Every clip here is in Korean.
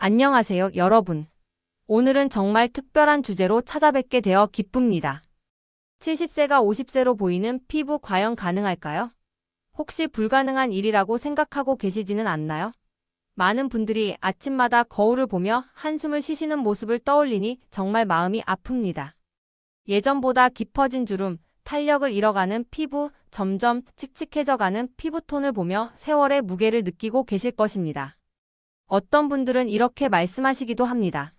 안녕하세요, 여러분. 오늘은 정말 특별한 주제로 찾아뵙게 되어 기쁩니다. 70세가 50세로 보이는 피부 과연 가능할까요? 혹시 불가능한 일이라고 생각하고 계시지는 않나요? 많은 분들이 아침마다 거울을 보며 한숨을 쉬시는 모습을 떠올리니 정말 마음이 아픕니다. 예전보다 깊어진 주름, 탄력을 잃어가는 피부, 점점 칙칙해져가는 피부톤을 보며 세월의 무게를 느끼고 계실 것입니다. 어떤 분들은 이렇게 말씀하시기도 합니다.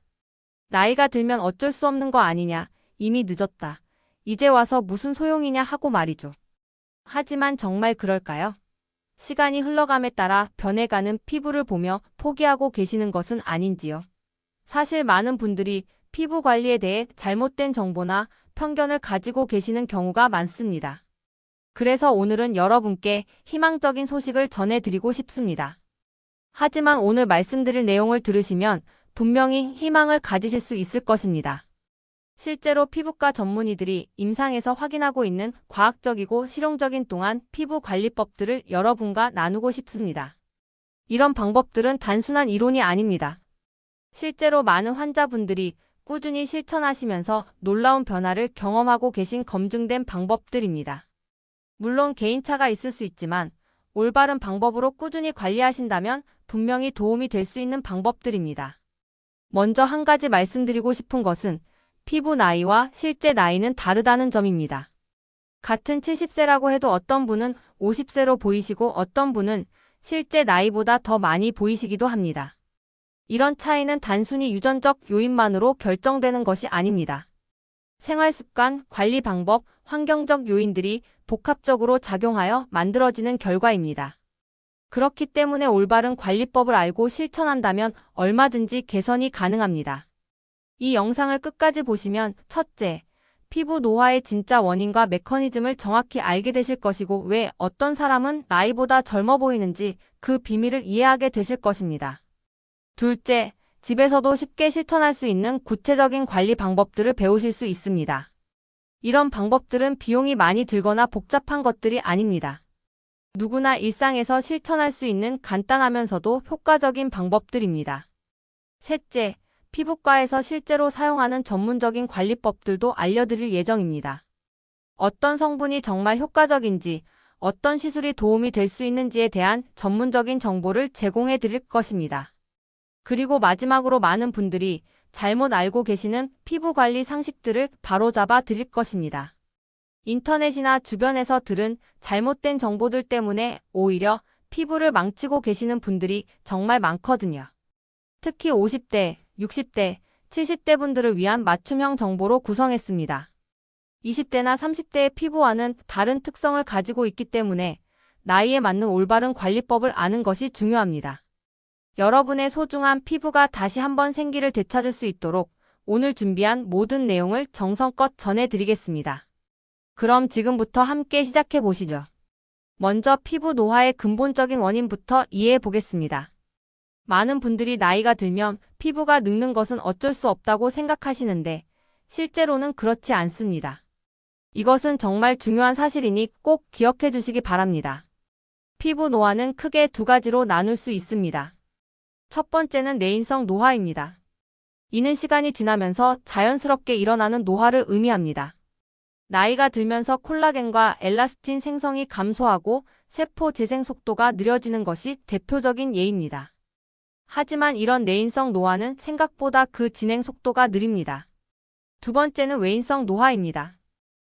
나이가 들면 어쩔 수 없는 거 아니냐, 이미 늦었다. 이제 와서 무슨 소용이냐 하고 말이죠. 하지만 정말 그럴까요? 시간이 흘러감에 따라 변해가는 피부를 보며 포기하고 계시는 것은 아닌지요. 사실 많은 분들이 피부 관리에 대해 잘못된 정보나 편견을 가지고 계시는 경우가 많습니다. 그래서 오늘은 여러분께 희망적인 소식을 전해드리고 싶습니다. 하지만 오늘 말씀드릴 내용을 들으시면 분명히 희망을 가지실 수 있을 것입니다. 실제로 피부과 전문의들이 임상에서 확인하고 있는 과학적이고 실용적인 또한 피부 관리법들을 여러분과 나누고 싶습니다. 이런 방법들은 단순한 이론이 아닙니다. 실제로 많은 환자분들이 꾸준히 실천하시면서 놀라운 변화를 경험하고 계신 검증된 방법들입니다. 물론 개인차가 있을 수 있지만 올바른 방법으로 꾸준히 관리하신다면 분명히 도움이 될 수 있는 방법들입니다. 먼저 한 가지 말씀드리고 싶은 것은 피부 나이와 실제 나이는 다르다는 점입니다. 같은 70세라고 해도 어떤 분은 50세로 보이시고 어떤 분은 실제 나이보다 더 많이 보이시기도 합니다. 이런 차이는 단순히 유전적 요인만으로 결정되는 것이 아닙니다. 생활습관, 관리 방법, 환경적 요인들이 복합적으로 작용하여 만들어지는 결과입니다. 그렇기 때문에 올바른 관리법을 알고 실천한다면 얼마든지 개선이 가능합니다. 이 영상을 끝까지 보시면 첫째, 피부 노화의 진짜 원인과 메커니즘을 정확히 알게 되실 것이고 왜 어떤 사람은 나이보다 젊어 보이는지 그 비밀을 이해하게 되실 것입니다. 둘째, 집에서도 쉽게 실천할 수 있는 구체적인 관리 방법들을 배우실 수 있습니다. 이런 방법들은 비용이 많이 들거나 복잡한 것들이 아닙니다. 누구나 일상에서 실천할 수 있는 간단하면서도 효과적인 방법들입니다. 셋째, 피부과에서 실제로 사용하는 전문적인 관리법들도 알려드릴 예정입니다. 어떤 성분이 정말 효과적인지, 어떤 시술이 도움이 될 수 있는지에 대한 전문적인 정보를 제공해 드릴 것입니다. 그리고 마지막으로 많은 분들이 잘못 알고 계시는 피부 관리 상식들을 바로잡아 드릴 것입니다. 인터넷이나 주변에서 들은 잘못된 정보들 때문에 오히려 피부를 망치고 계시는 분들이 정말 많거든요. 특히 50대, 60대, 70대 분들을 위한 맞춤형 정보로 구성했습니다. 20대나 30대의 피부와는 다른 특성을 가지고 있기 때문에 나이에 맞는 올바른 관리법을 아는 것이 중요합니다. 여러분의 소중한 피부가 다시 한번 생기를 되찾을 수 있도록 오늘 준비한 모든 내용을 정성껏 전해드리겠습니다. 그럼 지금부터 함께 시작해 보시죠. 먼저 피부 노화의 근본적인 원인부터 이해해 보겠습니다. 많은 분들이 나이가 들면 피부가 늙는 것은 어쩔 수 없다고 생각하시는데 실제로는 그렇지 않습니다. 이것은 정말 중요한 사실이니 꼭 기억해 주시기 바랍니다. 피부 노화는 크게 두 가지로 나눌 수 있습니다. 첫 번째는 내인성 노화입니다. 이는 시간이 지나면서 자연스럽게 일어나는 노화를 의미합니다. 나이가 들면서 콜라겐과 엘라스틴 생성이 감소하고 세포 재생 속도가 느려지는 것이 대표적인 예입니다. 하지만 이런 내인성 노화는 생각보다 그 진행 속도가 느립니다. 두 번째는 외인성 노화입니다.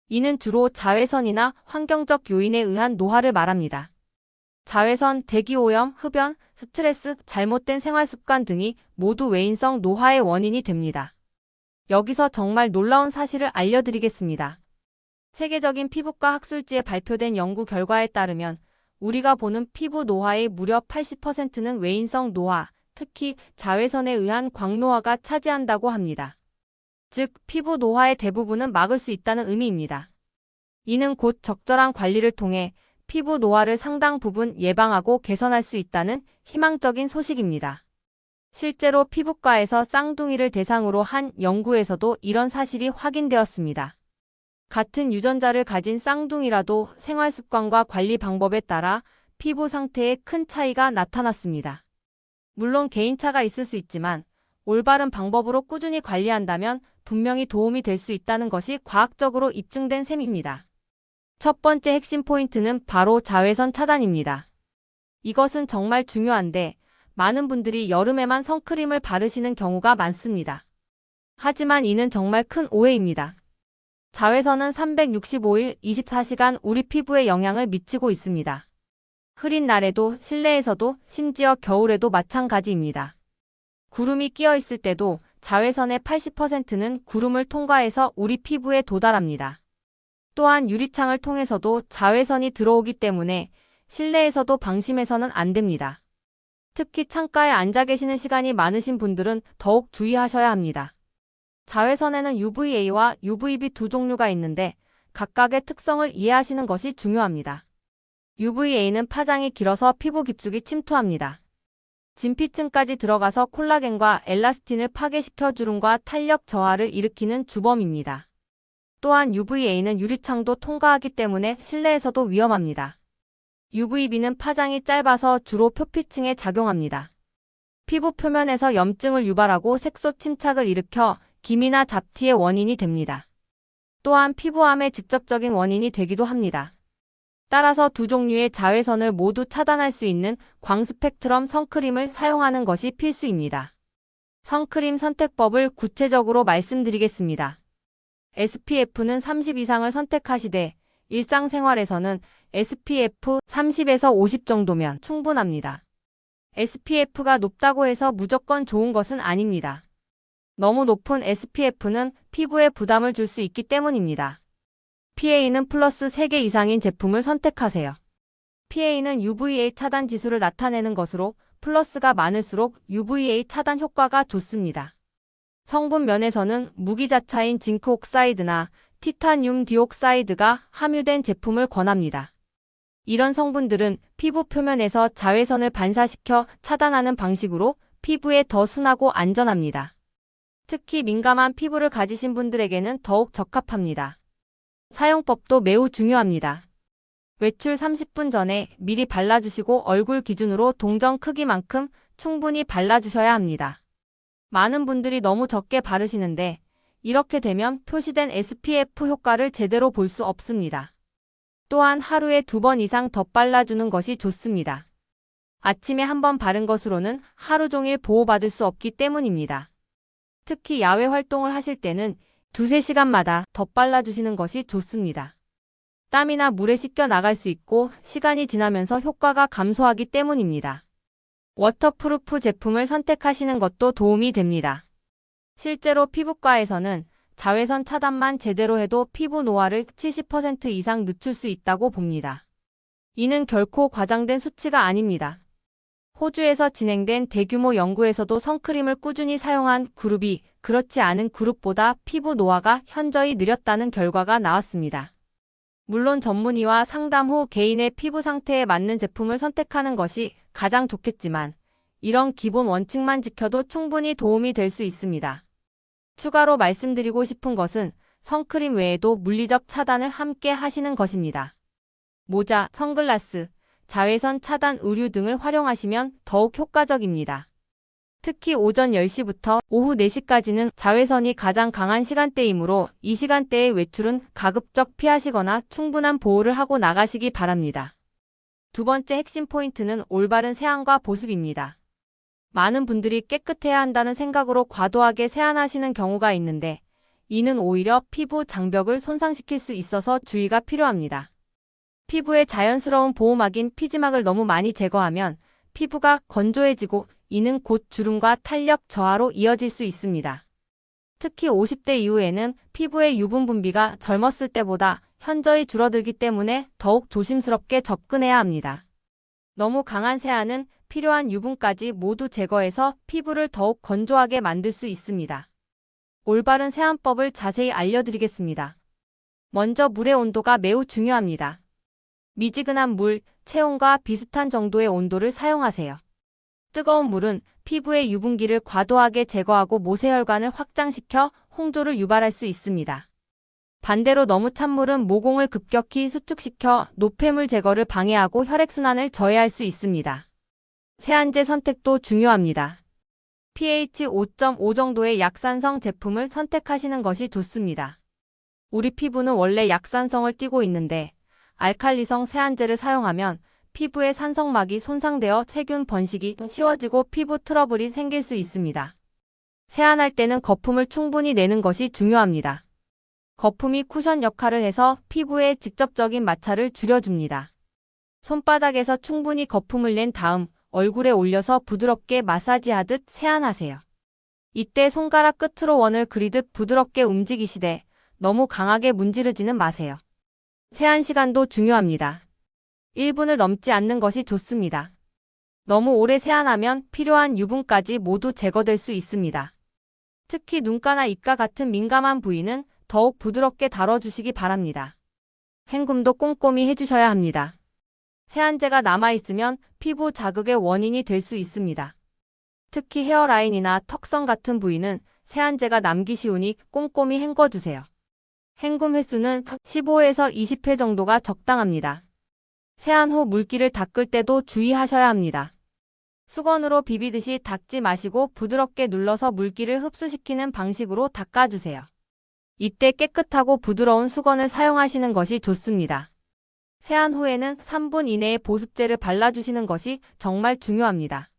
이는 주로 자외선이나 환경적 요인에 의한 노화를 말합니다. 자외선, 대기오염, 흡연, 스트레스, 잘못된 생활습관 등이 모두 외인성 노화의 원인이 됩니다. 여기서 정말 놀라운 사실을 알려드리겠습니다. 세계적인 피부과 학술지에 발표된 연구 결과에 따르면 우리가 보는 피부 노화의 무려 80%는 외인성 노화, 특히 자외선에 의한 광노화가 차지한다고 합니다. 즉, 피부 노화의 대부분은 막을 수 있다는 의미입니다. 이는 곧 적절한 관리를 통해 피부 노화를 상당 부분 예방하고 개선할 수 있다는 희망적인 소식입니다. 실제로 피부과에서 쌍둥이를 대상으로 한 연구에서도 이런 사실이 확인되었습니다. 같은 유전자를 가진 쌍둥이라도 생활습관과 관리 방법에 따라 피부 상태에 큰 차이가 나타났습니다. 물론 개인차가 있을 수 있지만 올바른 방법으로 꾸준히 관리한다면 분명히 도움이 될 수 있다는 것이 과학적으로 입증된 셈입니다. 첫 번째 핵심 포인트는 바로 자외선 차단입니다. 이것은 정말 중요한데 많은 분들이 여름에만 선크림을 바르시는 경우가 많습니다. 하지만 이는 정말 큰 오해입니다. 자외선은 365일 24시간 우리 피부에 영향을 미치고 있습니다. 흐린 날에도 실내에서도 심지어 겨울에도 마찬가지입니다. 구름이 끼어 있을 때도 자외선의 80%는 구름을 통과해서 우리 피부에 도달합니다. 또한 유리창을 통해서도 자외선이 들어오기 때문에 실내에서도 방심해서는 안 됩니다. 특히 창가에 앉아 계시는 시간이 많으신 분들은 더욱 주의하셔야 합니다. 자외선에는 UVA와 UVB 두 종류가 있는데 각각의 특성을 이해하시는 것이 중요합니다. UVA는 파장이 길어서 피부 깊숙이 침투합니다. 진피층까지 들어가서 콜라겐과 엘라스틴을 파괴시켜 주름과 탄력 저하를 일으키는 주범입니다. 또한 UVA는 유리창도 통과하기 때문에 실내에서도 위험합니다. UVB는 파장이 짧아서 주로 표피층에 작용합니다. 피부 표면에서 염증을 유발하고 색소 침착을 일으켜 기미나 잡티의 원인이 됩니다. 또한 피부암의 직접적인 원인이 되기도 합니다. 따라서 두 종류의 자외선을 모두 차단할 수 있는 광스펙트럼 선크림을 사용하는 것이 필수입니다. 선크림 선택법을 구체적으로 말씀드리겠습니다. SPF는 30 이상을 선택하시되 일상생활에서는 SPF 30에서 50 정도면 충분합니다. SPF가 높다고 해서 무조건 좋은 것은 아닙니다. 너무 높은 SPF는 피부에 부담을 줄 수 있기 때문입니다. PA는 플러스 3개 이상인 제품을 선택하세요. PA는 UVA 차단 지수를 나타내는 것으로 플러스가 많을수록 UVA 차단 효과가 좋습니다. 성분 면에서는 무기자차인 징크 옥사이드나 티타늄 디옥사이드가 함유된 제품을 권합니다. 이런 성분들은 피부 표면에서 자외선을 반사시켜 차단하는 방식으로 피부에 더 순하고 안전합니다. 특히 민감한 피부를 가지신 분들에게는 더욱 적합합니다. 사용법도 매우 중요합니다. 외출 30분 전에 미리 발라주시고 얼굴 기준으로 동전 크기만큼 충분히 발라주셔야 합니다. 많은 분들이 너무 적게 바르시는데 이렇게 되면 표시된 SPF 효과를 제대로 볼 수 없습니다. 또한 하루에 2번 이상 더 발라주는 것이 좋습니다. 아침에 1번 바른 것으로는 하루 종일 보호받을 수 없기 때문입니다. 특히 야외 활동을 하실 때는 2~3시간마다 더 발라주시는 것이 좋습니다. 땀이나 물에 씻겨 나갈 수 있고 시간이 지나면서 효과가 감소하기 때문입니다. 워터프루프 제품을 선택하시는 것도 도움이 됩니다. 실제로 피부과에서는 자외선 차단만 제대로 해도 피부 노화를 70% 이상 늦출 수 있다고 봅니다. 이는 결코 과장된 수치가 아닙니다. 호주에서 진행된 대규모 연구에서도 선크림을 꾸준히 사용한 그룹이 그렇지 않은 그룹보다 피부 노화가 현저히 느렸다는 결과가 나왔습니다. 물론 전문의와 상담 후 개인의 피부 상태에 맞는 제품을 선택하는 것이 가장 좋겠지만 이런 기본 원칙만 지켜도 충분히 도움이 될 수 있습니다. 추가로 말씀드리고 싶은 것은 선크림 외에도 물리적 차단을 함께 하시는 것입니다. 모자, 선글라스, 자외선 차단 의류 등을 활용하시면 더욱 효과적입니다. 특히 오전 10시부터 오후 4시까지는 자외선이 가장 강한 시간대이므로 이 시간대의 외출은 가급적 피하시거나 충분한 보호를 하고 나가시기 바랍니다. 두 번째 핵심 포인트는 올바른 세안과 보습입니다. 많은 분들이 깨끗해야 한다는 생각으로 과도하게 세안하시는 경우가 있는데 이는 오히려 피부 장벽을 손상시킬 수 있어서 주의가 필요합니다. 피부의 자연스러운 보호막인 피지막을 너무 많이 제거하면 피부가 건조해지고 이는 곧 주름과 탄력 저하로 이어질 수 있습니다. 특히 50대 이후에는 피부의 유분 분비가 젊었을 때보다 현저히 줄어들기 때문에 더욱 조심스럽게 접근해야 합니다. 너무 강한 세안은 필요한 유분까지 모두 제거해서 피부를 더욱 건조하게 만들 수 있습니다. 올바른 세안법을 자세히 알려드리겠습니다. 먼저 물의 온도가 매우 중요합니다. 미지근한 물, 체온과 비슷한 정도의 온도를 사용하세요. 뜨거운 물은 피부의 유분기를 과도하게 제거하고 모세혈관을 확장시켜 홍조를 유발할 수 있습니다. 반대로 너무 찬 물은 모공을 급격히 수축시켜 노폐물 제거를 방해하고 혈액순환을 저해할 수 있습니다. 세안제 선택도 중요합니다. pH 5.5 정도의 약산성 제품을 선택하시는 것이 좋습니다. 우리 피부는 원래 약산성을 띠고 있는데 알칼리성 세안제를 사용하면 피부의 산성막이 손상되어 세균 번식이 쉬워지고 피부 트러블이 생길 수 있습니다. 세안할 때는 거품을 충분히 내는 것이 중요합니다. 거품이 쿠션 역할을 해서 피부에 직접적인 마찰을 줄여줍니다. 손바닥에서 충분히 거품을 낸 다음 얼굴에 올려서 부드럽게 마사지하듯 세안하세요. 이때 손가락 끝으로 원을 그리듯 부드럽게 움직이시되 너무 강하게 문지르지는 마세요. 세안 시간도 중요합니다. 1분을 넘지 않는 것이 좋습니다. 너무 오래 세안하면 필요한 유분까지 모두 제거될 수 있습니다. 특히 눈가나 입가 같은 민감한 부위는 더욱 부드럽게 다뤄주시기 바랍니다. 헹굼도 꼼꼼히 해주셔야 합니다. 세안제가 남아있으면 피부 자극의 원인이 될 수 있습니다. 특히 헤어라인이나 턱선 같은 부위는 세안제가 남기 쉬우니 꼼꼼히 헹궈주세요. 헹굼 횟수는 15에서 20회 정도가 적당합니다. 세안 후 물기를 닦을 때도 주의하셔야 합니다. 수건으로 비비듯이 닦지 마시고 부드럽게 눌러서 물기를 흡수시키는 방식으로 닦아주세요. 이때 깨끗하고 부드러운 수건을 사용하시는 것이 좋습니다. 세안 후에는 3분 이내에 보습제를 발라주시는 것이 정말 중요합니다.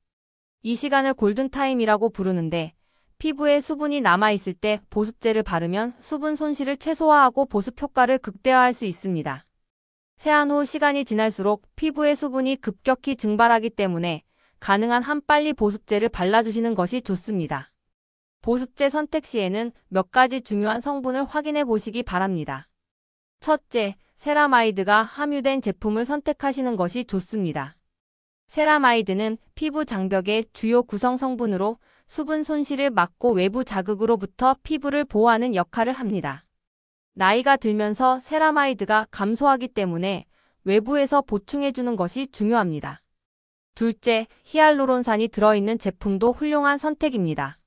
이 시간을 골든타임이라고 부르는데 피부에 수분이 남아있을 때 보습제를 바르면 수분 손실을 최소화하고 보습 효과를 극대화할 수 있습니다. 세안 후 시간이 지날수록 피부의 수분이 급격히 증발하기 때문에 가능한 한 빨리 보습제를 발라주시는 것이 좋습니다. 보습제 선택 시에는 몇 가지 중요한 성분을 확인해 보시기 바랍니다. 첫째, 세라마이드가 함유된 제품을 선택하시는 것이 좋습니다. 세라마이드는 피부 장벽의 주요 구성 성분으로 수분 손실을 막고 외부 자극으로부터 피부를 보호하는 역할을 합니다. 나이가 들면서 세라마이드가 감소하기 때문에 외부에서 보충해주는 것이 중요합니다. 둘째, 히알루론산이 들어있는 제품도 훌륭한 선택입니다.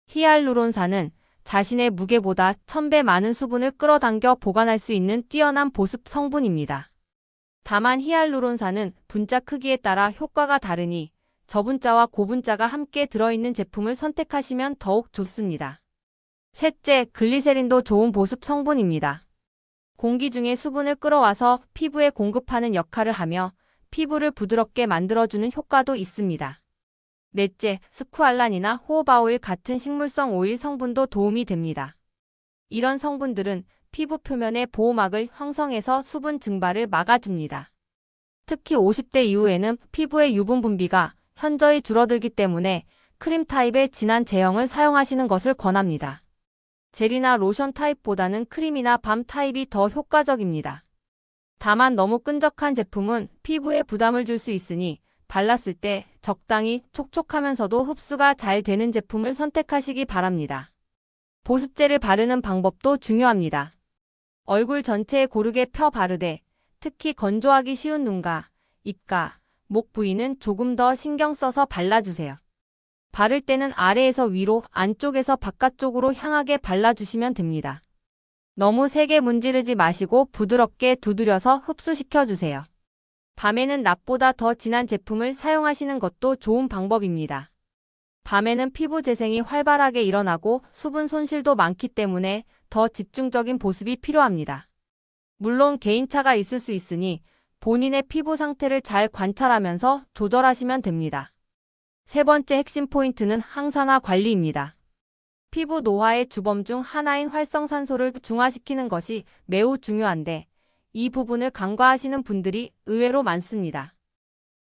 히알루론산은 자신의 무게보다 1000배 많은 수분을 끌어당겨 보관할 수 있는 뛰어난 보습 성분입니다. 다만 히알루론산은 분자 크기에 따라 효과가 다르니 저분자와 고분자가 함께 들어있는 제품을 선택하시면 더욱 좋습니다. 셋째, 글리세린도 좋은 보습 성분입니다. 공기 중에 수분을 끌어와서 피부에 공급하는 역할을 하며 피부를 부드럽게 만들어주는 효과도 있습니다. 넷째, 스쿠알란이나 호호바 오일 같은 식물성 오일 성분도 도움이 됩니다. 이런 성분들은 피부 표면의 보호막을 형성해서 수분 증발을 막아줍니다. 특히 50대 이후에는 피부의 유분 분비가 현저히 줄어들기 때문에 크림 타입의 진한 제형을 사용하시는 것을 권합니다. 젤이나 로션 타입보다는 크림이나 밤 타입이 더 효과적입니다. 다만 너무 끈적한 제품은 피부에 부담을 줄 수 있으니 발랐을 때 적당히 촉촉하면서도 흡수가 잘 되는 제품을 선택하시기 바랍니다. 보습제를 바르는 방법도 중요합니다. 얼굴 전체에 고르게 펴 바르되 특히 건조하기 쉬운 눈가, 입가, 목 부위는 조금 더 신경 써서 발라주세요. 바를 때는 아래에서 위로, 안쪽에서 바깥쪽으로 향하게 발라주시면 됩니다. 너무 세게 문지르지 마시고 부드럽게 두드려서 흡수시켜주세요. 밤에는 낮보다 더 진한 제품을 사용하시는 것도 좋은 방법입니다. 밤에는 피부 재생이 활발하게 일어나고 수분 손실도 많기 때문에 더 집중적인 보습이 필요합니다. 물론 개인차가 있을 수 있으니 본인의 피부 상태를 잘 관찰하면서 조절하시면 됩니다. 세 번째 핵심 포인트는 항산화 관리입니다. 피부 노화의 주범 중 하나인 활성산소를 중화시키는 것이 매우 중요한데 이 부분을 간과하시는 분들이 의외로 많습니다.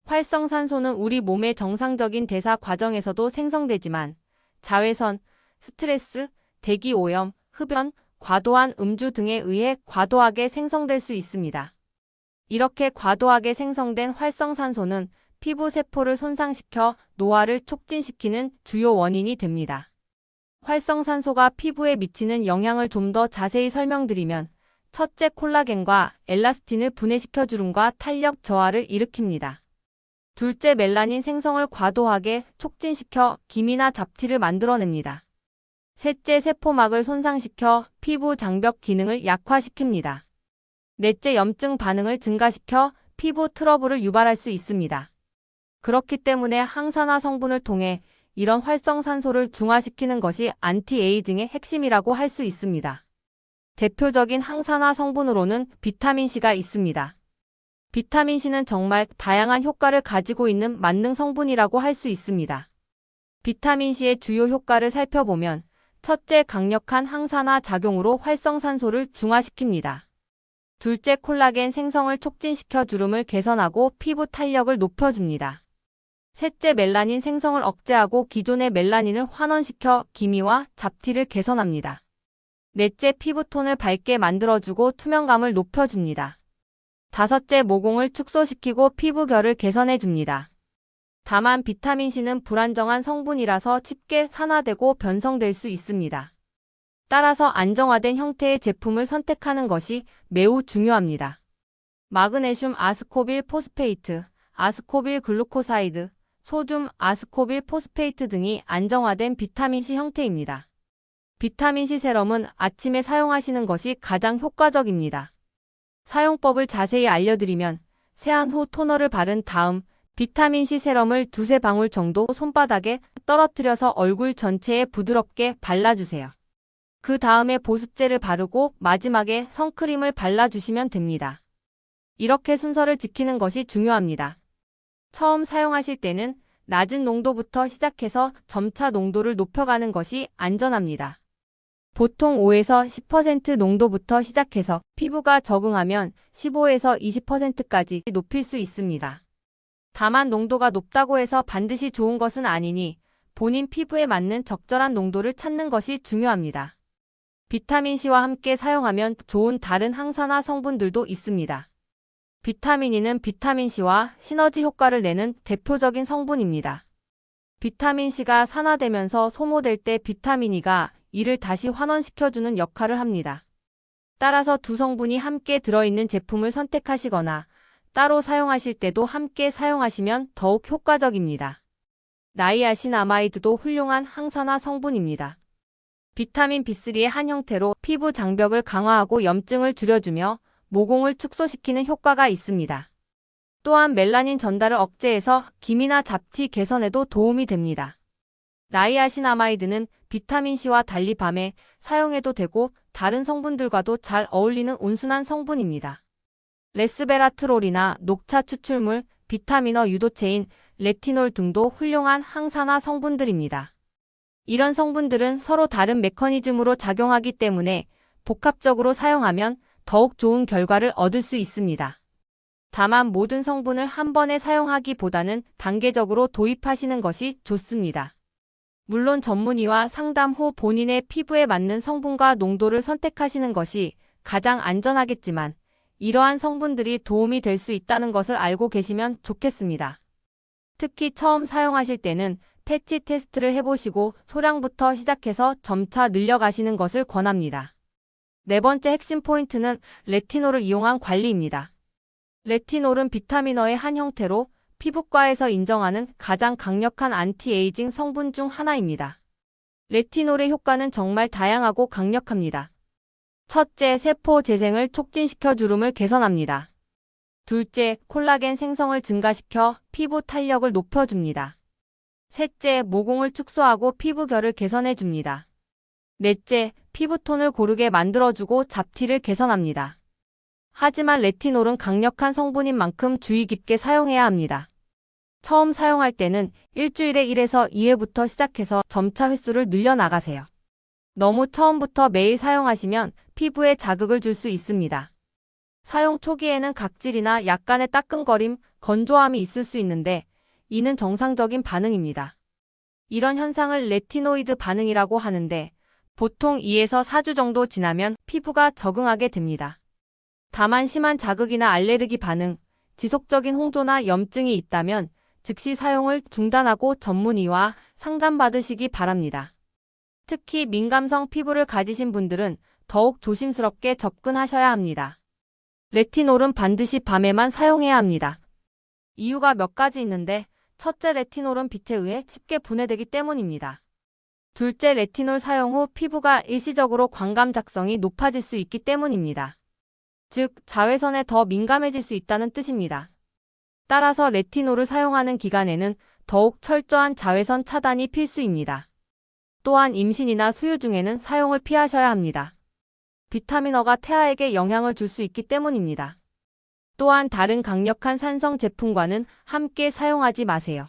활성산소는 우리 몸의 정상적인 대사 과정에서도 생성되지만 자외선, 스트레스, 대기 오염, 흡연, 과도한 음주 등에 의해 과도하게 생성될 수 있습니다. 이렇게 과도하게 생성된 활성산소는 피부 세포를 손상시켜 노화를 촉진시키는 주요 원인이 됩니다. 활성산소가 피부에 미치는 영향을 좀 더 자세히 설명드리면 첫째, 콜라겐과 엘라스틴을 분해시켜 주름과 탄력 저하를 일으킵니다. 둘째, 멜라닌 생성을 과도하게 촉진시켜 기미나 잡티를 만들어냅니다. 셋째, 세포막을 손상시켜 피부 장벽 기능을 약화시킵니다. 넷째, 염증 반응을 증가시켜 피부 트러블을 유발할 수 있습니다. 그렇기 때문에 항산화 성분을 통해 이런 활성산소를 중화시키는 것이 안티에이징의 핵심이라고 할 수 있습니다. 대표적인 항산화 성분으로는 비타민C가 있습니다. 비타민C는 정말 다양한 효과를 가지고 있는 만능 성분이라고 할 수 있습니다. 비타민C의 주요 효과를 살펴보면 첫째, 강력한 항산화 작용으로 활성산소를 중화시킵니다. 둘째, 콜라겐 생성을 촉진시켜 주름을 개선하고 피부 탄력을 높여줍니다. 셋째, 멜라닌 생성을 억제하고 기존의 멜라닌을 환원시켜 기미와 잡티를 개선합니다. 넷째, 피부톤을 밝게 만들어주고 투명감을 높여줍니다. 다섯째, 모공을 축소시키고 피부결을 개선해줍니다. 다만 비타민C는 불안정한 성분이라서 쉽게 산화되고 변성될 수 있습니다. 따라서 안정화된 형태의 제품을 선택하는 것이 매우 중요합니다. 마그네슘 아스코빌 포스페이트, 아스코빌 글루코사이드, 소듐 아스코빌 포스페이트 등이 안정화된 비타민C 형태입니다. 비타민C 세럼은 아침에 사용하시는 것이 가장 효과적입니다. 사용법을 자세히 알려드리면 세안 후 토너를 바른 다음 비타민C 세럼을 두세 방울 정도 손바닥에 떨어뜨려서 얼굴 전체에 부드럽게 발라주세요. 그 다음에 보습제를 바르고 마지막에 선크림을 발라주시면 됩니다. 이렇게 순서를 지키는 것이 중요합니다. 처음 사용하실 때는 낮은 농도부터 시작해서 점차 농도를 높여가는 것이 안전합니다. 보통 5에서 10% 농도부터 시작해서 피부가 적응하면 15에서 20%까지 높일 수 있습니다. 다만 농도가 높다고 해서 반드시 좋은 것은 아니니 본인 피부에 맞는 적절한 농도를 찾는 것이 중요합니다. 비타민C와 함께 사용하면 좋은 다른 항산화 성분들도 있습니다. 비타민E는 비타민C와 시너지 효과를 내는 대표적인 성분입니다. 비타민C가 산화되면서 소모될 때 비타민E가 이를 다시 환원시켜주는 역할을 합니다. 따라서 두 성분이 함께 들어있는 제품을 선택하시거나 따로 사용하실 때도 함께 사용하시면 더욱 효과적입니다. 나이아신아마이드도 훌륭한 항산화 성분입니다. 비타민 B3의 한 형태로 피부 장벽을 강화하고 염증을 줄여주며 모공을 축소시키는 효과가 있습니다. 또한 멜라닌 전달을 억제해서 기미나 잡티 개선에도 도움이 됩니다. 나이아신아마이드는 비타민C와 달리 밤에 사용해도 되고 다른 성분들과도 잘 어울리는 온순한 성분입니다. 레스베라트롤이나 녹차 추출물, 비타민어 유도체인, 레티놀 등도 훌륭한 항산화 성분들입니다. 이런 성분들은 서로 다른 메커니즘으로 작용하기 때문에 복합적으로 사용하면 더욱 좋은 결과를 얻을 수 있습니다. 다만 모든 성분을 한 번에 사용하기보다는 단계적으로 도입하시는 것이 좋습니다. 물론 전문의와 상담 후 본인의 피부에 맞는 성분과 농도를 선택하시는 것이 가장 안전하겠지만 이러한 성분들이 도움이 될 수 있다는 것을 알고 계시면 좋겠습니다. 특히 처음 사용하실 때는 패치 테스트를 해보시고 소량부터 시작해서 점차 늘려가시는 것을 권합니다. 네 번째 핵심 포인트는 레티놀을 이용한 관리입니다. 레티놀은 비타민어의 한 형태로 피부과에서 인정하는 가장 강력한 안티에이징 성분 중 하나입니다. 레티놀의 효과는 정말 다양하고 강력합니다. 첫째, 세포 재생을 촉진시켜 주름을 개선합니다. 둘째, 콜라겐 생성을 증가시켜 피부 탄력을 높여줍니다. 셋째, 모공을 축소하고 피부결을 개선해줍니다. 넷째, 피부톤을 고르게 만들어주고 잡티를 개선합니다. 하지만 레티놀은 강력한 성분인 만큼 주의 깊게 사용해야 합니다. 처음 사용할 때는 일주일에 1에서 2회부터 시작해서 점차 횟수를 늘려나가세요. 너무 처음부터 매일 사용하시면 피부에 자극을 줄 수 있습니다. 사용 초기에는 각질이나 약간의 따끔거림, 건조함이 있을 수 있는데 이는 정상적인 반응입니다. 이런 현상을 레티노이드 반응이라고 하는데 보통 2에서 4주 정도 지나면 피부가 적응하게 됩니다. 다만 심한 자극이나 알레르기 반응, 지속적인 홍조나 염증이 있다면 즉시 사용을 중단하고 전문의와 상담받으시기 바랍니다. 특히 민감성 피부를 가지신 분들은 더욱 조심스럽게 접근하셔야 합니다. 레티놀은 반드시 밤에만 사용해야 합니다. 이유가 몇 가지 있는데 첫째, 레티놀은 빛에 의해 쉽게 분해되기 때문입니다. 둘째, 레티놀 사용 후 피부가 일시적으로 광감 작성이 높아질 수 있기 때문입니다. 즉, 자외선에 더 민감해질 수 있다는 뜻입니다. 따라서 레티놀을 사용하는 기간에는 더욱 철저한 자외선 차단이 필수입니다. 또한 임신이나 수유 중에는 사용을 피하셔야 합니다. 비타민어가 태아에게 영향을 줄 수 있기 때문입니다. 또한 다른 강력한 산성 제품과는 함께 사용하지 마세요.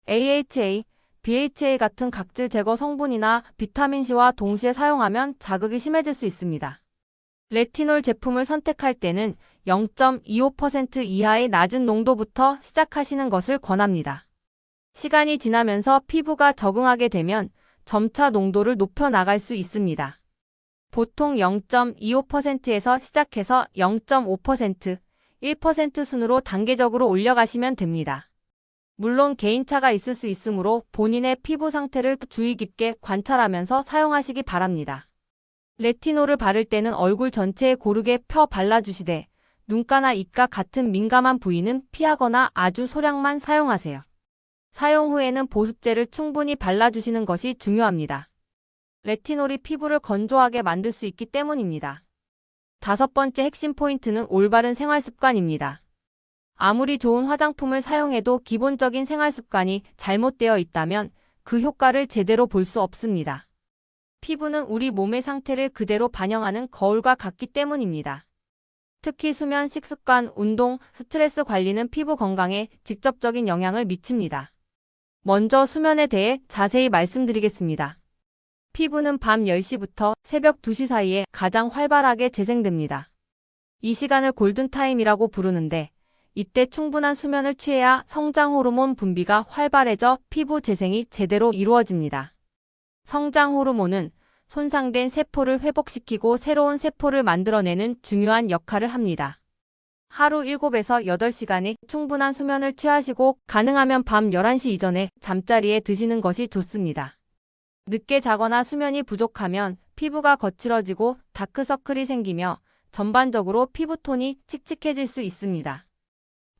AHA, BHA 같은 각질 제거 성분이나 비타민C와 동시에 사용하면 자극이 심해질 수 있습니다. 레티놀 제품을 선택할 때는 0.25% 이하의 낮은 농도부터 시작하시는 것을 권합니다. 시간이 지나면서 피부가 적응하게 되면 점차 농도를 높여 나갈 수 있습니다. 보통 0.25%에서 시작해서 0.5%, 1% 순으로 단계적으로 올려가시면 됩니다. 물론 개인차가 있을 수 있으므로 본인의 피부 상태를 주의 깊게 관찰하면서 사용하시기 바랍니다. 레티놀을 바를 때는 얼굴 전체에 고르게 펴 발라주시되 눈가나 입가 같은 민감한 부위는 피하거나 아주 소량만 사용하세요. 사용 후에는 보습제를 충분히 발라주시는 것이 중요합니다. 레티놀이 피부를 건조하게 만들 수 있기 때문입니다. 5번째 핵심 포인트는 올바른 생활 습관입니다. 아무리 좋은 화장품을 사용해도 기본적인 생활 습관이 잘못되어 있다면 그 효과를 제대로 볼 수 없습니다. 피부는 우리 몸의 상태를 그대로 반영하는 거울과 같기 때문입니다. 특히 수면, 식습관, 운동, 스트레스 관리는 피부 건강에 직접적인 영향을 미칩니다. 먼저 수면에 대해 자세히 말씀드리겠습니다. 피부는 밤 10시부터 새벽 2시 사이에 가장 활발하게 재생됩니다. 이 시간을 골든타임이라고 부르는데 이때 충분한 수면을 취해야 성장 호르몬 분비가 활발해져 피부 재생이 제대로 이루어집니다. 성장 호르몬은 손상된 세포를 회복시키고 새로운 세포를 만들어내는 중요한 역할을 합니다. 하루 7에서 8시간의 충분한 수면을 취하시고 가능하면 밤 11시 이전에 잠자리에 드시는 것이 좋습니다. 늦게 자거나 수면이 부족하면 피부가 거칠어지고 다크서클이 생기며 전반적으로 피부톤이 칙칙해질 수 있습니다.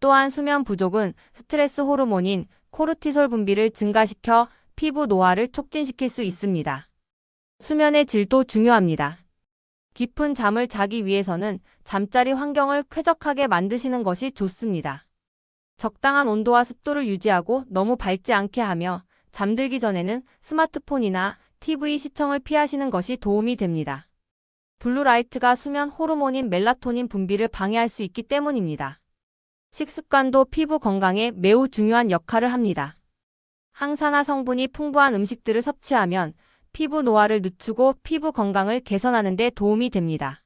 또한 수면 부족은 스트레스 호르몬인 코르티솔 분비를 증가시켜 피부 노화를 촉진시킬 수 있습니다. 수면의 질도 중요합니다. 깊은 잠을 자기 위해서는 잠자리 환경을 쾌적하게 만드시는 것이 좋습니다. 적당한 온도와 습도를 유지하고 너무 밝지 않게 하며 잠들기 전에는 스마트폰이나 TV 시청을 피하시는 것이 도움이 됩니다. 블루라이트가 수면 호르몬인 멜라토닌 분비를 방해할 수 있기 때문입니다. 식습관도 피부 건강에 매우 중요한 역할을 합니다. 항산화 성분이 풍부한 음식들을 섭취하면 피부 노화를 늦추고 피부 건강을 개선하는 데 도움이 됩니다.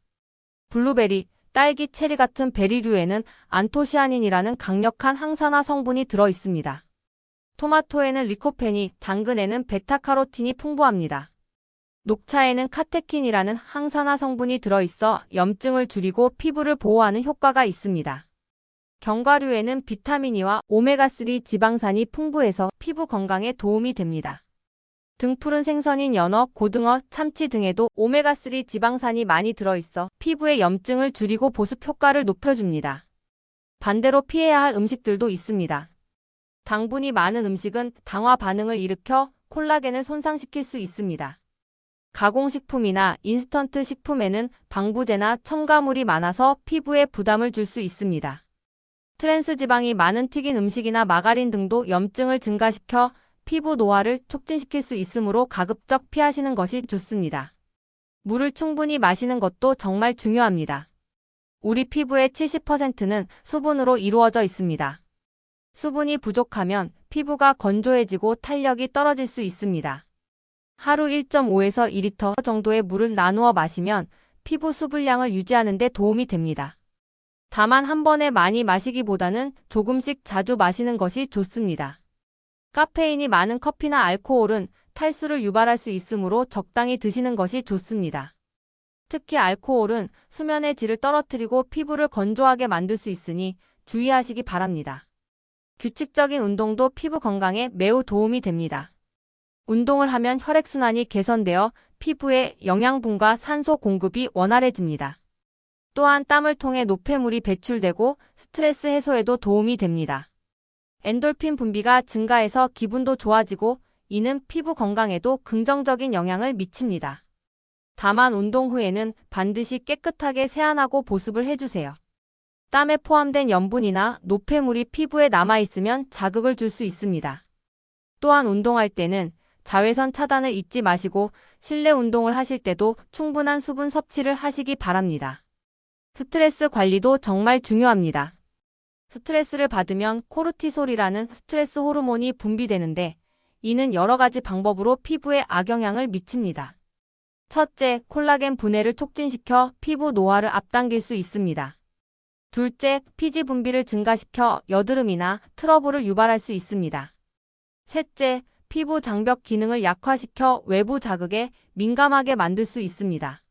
블루베리, 딸기, 체리 같은 베리류에는 안토시아닌이라는 강력한 항산화 성분이 들어 있습니다. 토마토에는 리코펜이, 당근에는 베타카로틴이 풍부합니다. 녹차에는 카테킨이라는 항산화 성분이 들어있어 염증을 줄이고 피부를 보호하는 효과가 있습니다. 견과류에는 비타민E와 오메가3 지방산이 풍부해서 피부 건강에 도움이 됩니다. 등푸른 생선인 연어, 고등어, 참치 등에도 오메가3 지방산이 많이 들어있어 피부의 염증을 줄이고 보습 효과를 높여줍니다. 반대로 피해야 할 음식들도 있습니다. 당분이 많은 음식은 당화 반응을 일으켜 콜라겐을 손상시킬 수 있습니다. 가공식품이나 인스턴트 식품에는 방부제나 첨가물이 많아서 피부에 부담을 줄 수 있습니다. 트랜스지방이 많은 튀긴 음식이나 마가린 등도 염증을 증가시켜 피부 노화를 촉진시킬 수 있으므로 가급적 피하시는 것이 좋습니다. 물을 충분히 마시는 것도 정말 중요합니다. 우리 피부의 70%는 수분으로 이루어져 있습니다. 수분이 부족하면 피부가 건조해지고 탄력이 떨어질 수 있습니다. 하루 1.5에서 2리터 정도의 물을 나누어 마시면 피부 수분량을 유지하는 데 도움이 됩니다. 다만 한 번에 많이 마시기보다는 조금씩 자주 마시는 것이 좋습니다. 카페인이 많은 커피나 알코올은 탈수를 유발할 수 있으므로 적당히 드시는 것이 좋습니다. 특히 알코올은 수면의 질을 떨어뜨리고 피부를 건조하게 만들 수 있으니 주의하시기 바랍니다. 규칙적인 운동도 피부 건강에 매우 도움이 됩니다. 운동을 하면 혈액순환이 개선되어 피부에 영양분과 산소 공급이 원활해집니다. 또한 땀을 통해 노폐물이 배출되고 스트레스 해소에도 도움이 됩니다. 엔돌핀 분비가 증가해서 기분도 좋아지고 이는 피부 건강에도 긍정적인 영향을 미칩니다. 다만 운동 후에는 반드시 깨끗하게 세안하고 보습을 해주세요. 땀에 포함된 염분이나 노폐물이 피부에 남아있으면 자극을 줄 수 있습니다. 또한 운동할 때는 자외선 차단을 잊지 마시고 실내 운동을 하실 때도 충분한 수분 섭취를 하시기 바랍니다. 스트레스 관리도 정말 중요합니다. 스트레스를 받으면 코르티솔이라는 스트레스 호르몬이 분비되는데 이는 여러 가지 방법으로 피부에 악영향을 미칩니다. 첫째, 콜라겐 분해를 촉진시켜 피부 노화를 앞당길 수 있습니다. 둘째, 피지 분비를 증가시켜 여드름이나 트러블을 유발할 수 있습니다. 셋째, 피부 장벽 기능을 약화시켜 외부 자극에 민감하게 만들 수 있습니다.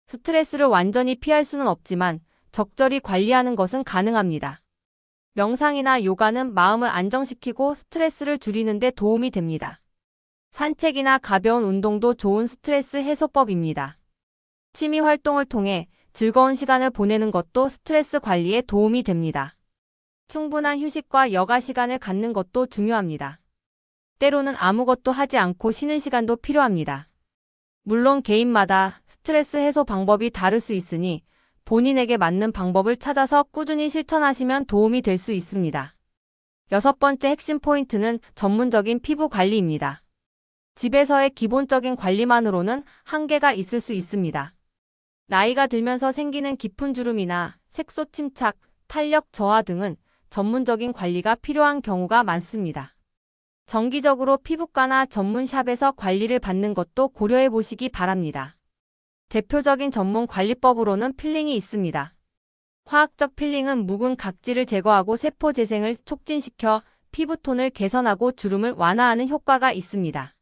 스트레스를 완전히 피할 수는 없지만 적절히 관리하는 것은 가능합니다. 명상이나 요가는 마음을 안정시키고 스트레스를 줄이는 데 도움이 됩니다. 산책이나 가벼운 운동도 좋은 스트레스 해소법입니다. 취미 활동을 통해 즐거운 시간을 보내는 것도 스트레스 관리에 도움이 됩니다. 충분한 휴식과 여가 시간을 갖는 것도 중요합니다. 때로는 아무것도 하지 않고 쉬는 시간도 필요합니다. 물론 개인마다 스트레스 해소 방법이 다를 수 있으니 본인에게 맞는 방법을 찾아서 꾸준히 실천하시면 도움이 될 수 있습니다. 여섯 번째 핵심 포인트는 전문적인 피부 관리입니다. 집에서의 기본적인 관리만으로는 한계가 있을 수 있습니다. 나이가 들면서 생기는 깊은 주름이나 색소 침착, 탄력 저하 등은 전문적인 관리가 필요한 경우가 많습니다. 정기적으로 피부과나 전문 샵에서 관리를 받는 것도 고려해 보시기 바랍니다. 대표적인 전문 관리법으로는 필링이 있습니다. 화학적 필링은 묵은 각질을 제거하고 세포 재생을 촉진시켜 피부톤을 개선하고 주름을 완화하는 효과가 있습니다.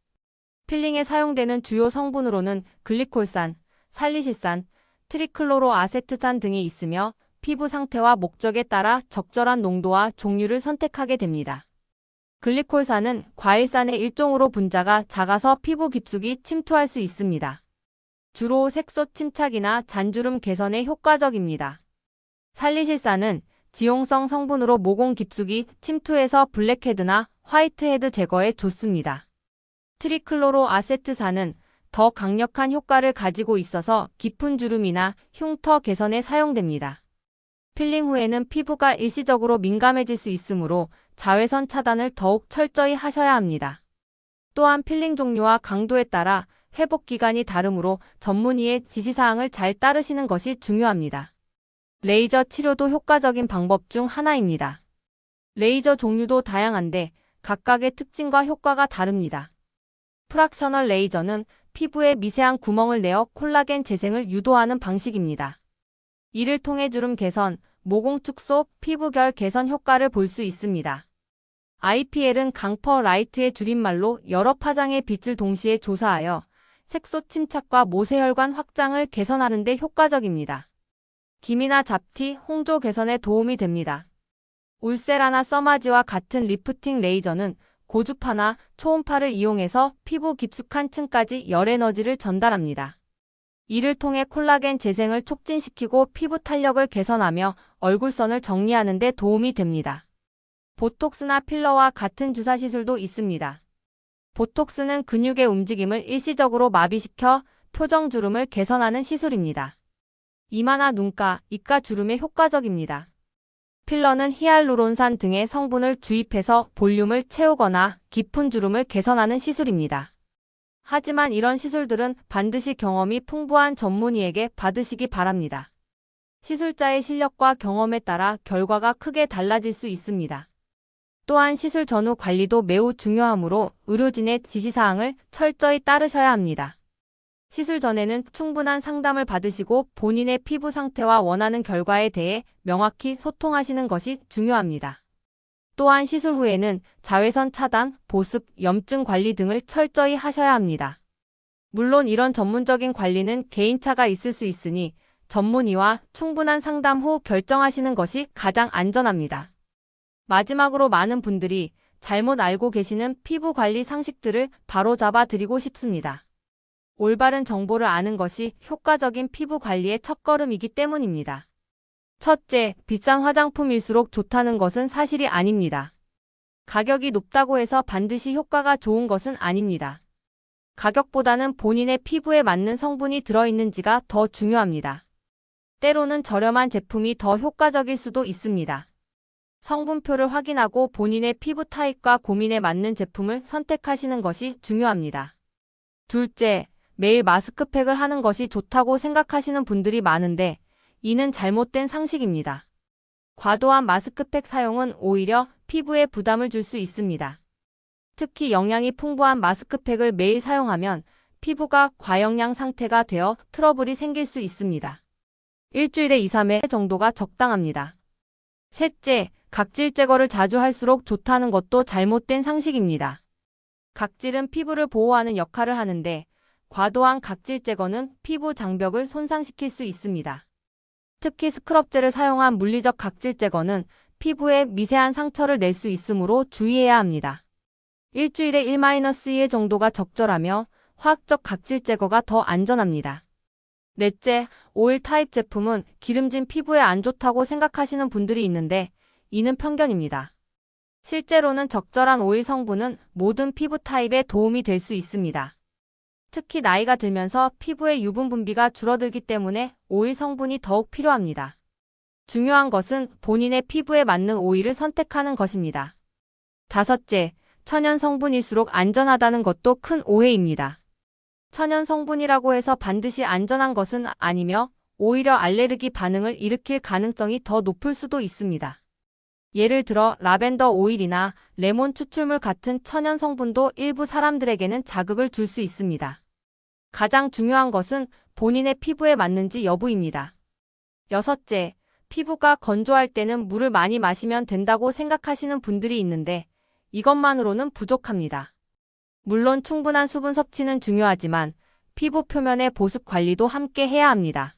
필링에 사용되는 주요 성분으로는 글리콜산, 살리실산, 트리클로로아세트산 등이 있으며 피부 상태와 목적에 따라 적절한 농도와 종류를 선택하게 됩니다. 글리콜산은 과일산의 일종으로 분자가 작아서 피부 깊숙이 침투할 수 있습니다. 주로 색소 침착이나 잔주름 개선에 효과적입니다. 살리실산은 지용성 성분으로 모공 깊숙이 침투해서 블랙헤드나 화이트헤드 제거에 좋습니다. 트리클로로아세트산은 더 강력한 효과를 가지고 있어서 깊은 주름이나 흉터 개선에 사용됩니다. 필링 후에는 피부가 일시적으로 민감해질 수 있으므로 자외선 차단을 더욱 철저히 하셔야 합니다. 또한 필링 종류와 강도에 따라 회복 기간이 다르므로 전문의의 지시사항을 잘 따르시는 것이 중요합니다. 레이저 치료도 효과적인 방법 중 하나입니다. 레이저 종류도 다양한데 각각의 특징과 효과가 다릅니다. 프락셔널 레이저는 피부에 미세한 구멍을 내어 콜라겐 재생을 유도하는 방식입니다. 이를 통해 주름 개선, 모공 축소, 피부결 개선 효과를 볼 수 있습니다. IPL은 강퍼 라이트의 줄임말로 여러 파장의 빛을 동시에 조사하여 색소 침착과 모세혈관 확장을 개선하는 데 효과적입니다. 기미나 잡티, 홍조 개선에 도움이 됩니다. 울세라나 써마지와 같은 리프팅 레이저는 고주파나 초음파를 이용해서 피부 깊숙한 층까지 열 에너지를 전달합니다. 이를 통해 콜라겐 재생을 촉진시키고 피부 탄력을 개선하며 얼굴선을 정리하는 데 도움이 됩니다. 보톡스나 필러와 같은 주사 시술도 있습니다. 보톡스는 근육의 움직임을 일시적으로 마비시켜 표정주름을 개선하는 시술입니다. 이마나 눈가, 입가 주름에 효과적입니다. 필러는 히알루론산 등의 성분을 주입해서 볼륨을 채우거나 깊은 주름을 개선하는 시술입니다. 하지만 이런 시술들은 반드시 경험이 풍부한 전문의에게 받으시기 바랍니다. 시술자의 실력과 경험에 따라 결과가 크게 달라질 수 있습니다. 또한 시술 전후 관리도 매우 중요하므로 의료진의 지시사항을 철저히 따르셔야 합니다. 시술 전에는 충분한 상담을 받으시고 본인의 피부 상태와 원하는 결과에 대해 명확히 소통하시는 것이 중요합니다. 또한 시술 후에는 자외선 차단, 보습, 염증 관리 등을 철저히 하셔야 합니다. 물론 이런 전문적인 관리는 개인차가 있을 수 있으니 전문의와 충분한 상담 후 결정하시는 것이 가장 안전합니다. 마지막으로 많은 분들이 잘못 알고 계시는 피부 관리 상식들을 바로잡아 드리고 싶습니다. 올바른 정보를 아는 것이 효과적인 피부 관리의 첫걸음이기 때문입니다. 첫째, 비싼 화장품일수록 좋다는 것은 사실이 아닙니다. 가격이 높다고 해서 반드시 효과가 좋은 것은 아닙니다. 가격보다는 본인의 피부에 맞는 성분이 들어있는지가 더 중요합니다. 때로는 저렴한 제품이 더 효과적일 수도 있습니다. 성분표를 확인하고 본인의 피부 타입과 고민에 맞는 제품을 선택하시는 것이 중요합니다. 둘째, 매일 마스크팩을 하는 것이 좋다고 생각하시는 분들이 많은데 이는 잘못된 상식입니다. 과도한 마스크팩 사용은 오히려 피부에 부담을 줄 수 있습니다. 특히 영양이 풍부한 마스크팩을 매일 사용하면 피부가 과영양 상태가 되어 트러블이 생길 수 있습니다. 일주일에 2~3회 정도가 적당합니다. 셋째, 각질 제거를 자주 할수록 좋다는 것도 잘못된 상식입니다. 각질은 피부를 보호하는 역할을 하는데 과도한 각질 제거는 피부 장벽을 손상시킬 수 있습니다. 특히 스크럽젤을 사용한 물리적 각질 제거는 피부에 미세한 상처를 낼 수 있으므로 주의해야 합니다. 일주일에 1-2회 정도가 적절하며 화학적 각질 제거가 더 안전합니다. 넷째, 오일 타입 제품은 기름진 피부에 안 좋다고 생각하시는 분들이 있는데 이는 편견입니다. 실제로는 적절한 오일 성분은 모든 피부 타입에 도움이 될 수 있습니다. 특히 나이가 들면서 피부의 유분 분비가 줄어들기 때문에 오일 성분이 더욱 필요합니다. 중요한 것은 본인의 피부에 맞는 오일을 선택하는 것입니다. 다섯째, 천연 성분일수록 안전하다는 것도 큰 오해입니다. 천연 성분이라고 해서 반드시 안전한 것은 아니며 오히려 알레르기 반응을 일으킬 가능성이 더 높을 수도 있습니다. 예를 들어 라벤더 오일이나 레몬 추출물 같은 천연 성분도 일부 사람들에게는 자극을 줄 수 있습니다. 가장 중요한 것은 본인의 피부에 맞는지 여부입니다. 여섯째, 피부가 건조할 때는 물을 많이 마시면 된다고 생각하시는 분들이 있는데 이것만으로는 부족합니다. 물론 충분한 수분 섭취는 중요하지만 피부 표면의 보습 관리도 함께 해야 합니다.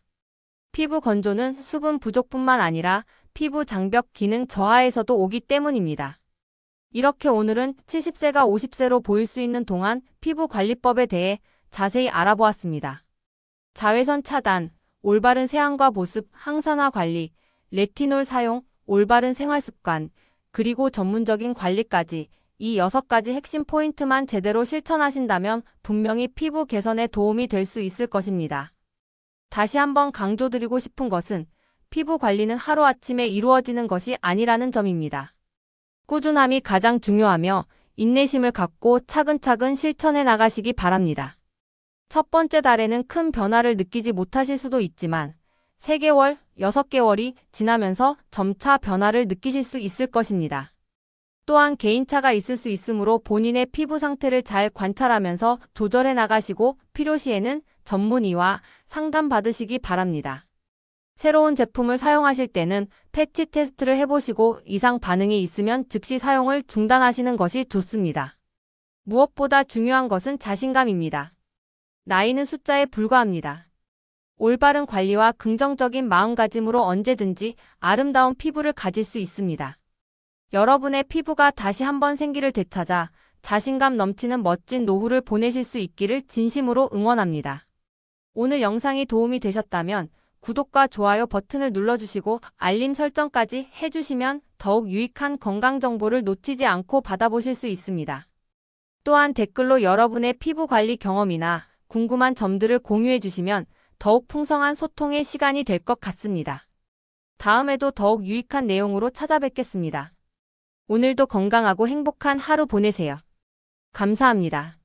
피부 건조는 수분 부족뿐만 아니라 피부 장벽 기능 저하에서도 오기 때문입니다. 이렇게 오늘은 70세가 50세로 보일 수 있는 동안 피부 관리법에 대해 자세히 알아보았습니다. 자외선 차단, 올바른 세안과 보습, 항산화 관리, 레티놀 사용, 올바른 생활 습관, 그리고 전문적인 관리까지 이 6가지 핵심 포인트만 제대로 실천하신다면 분명히 피부 개선에 도움이 될 수 있을 것입니다. 다시 한번 강조드리고 싶은 것은 피부 관리는 하루아침에 이루어지는 것이 아니라는 점입니다. 꾸준함이 가장 중요하며 인내심을 갖고 차근차근 실천해 나가시기 바랍니다. 첫 번째 달에는 큰 변화를 느끼지 못하실 수도 있지만 3개월, 6개월이 지나면서 점차 변화를 느끼실 수 있을 것입니다. 또한 개인차가 있을 수 있으므로 본인의 피부 상태를 잘 관찰하면서 조절해 나가시고 필요시에는 전문의와 상담받으시기 바랍니다. 새로운 제품을 사용하실 때는 패치 테스트를 해보시고 이상 반응이 있으면 즉시 사용을 중단하시는 것이 좋습니다. 무엇보다 중요한 것은 자신감입니다. 나이는 숫자에 불과합니다. 올바른 관리와 긍정적인 마음가짐으로 언제든지 아름다운 피부를 가질 수 있습니다. 여러분의 피부가 다시 한번 생기를 되찾아 자신감 넘치는 멋진 노후를 보내실 수 있기를 진심으로 응원합니다. 오늘 영상이 도움이 되셨다면 구독과 좋아요 버튼을 눌러주시고 알림 설정까지 해주시면 더욱 유익한 건강 정보를 놓치지 않고 받아보실 수 있습니다. 또한 댓글로 여러분의 피부 관리 경험이나 궁금한 점들을 공유해 주시면 더욱 풍성한 소통의 시간이 될 것 같습니다. 다음에도 더욱 유익한 내용으로 찾아뵙겠습니다. 오늘도 건강하고 행복한 하루 보내세요. 감사합니다.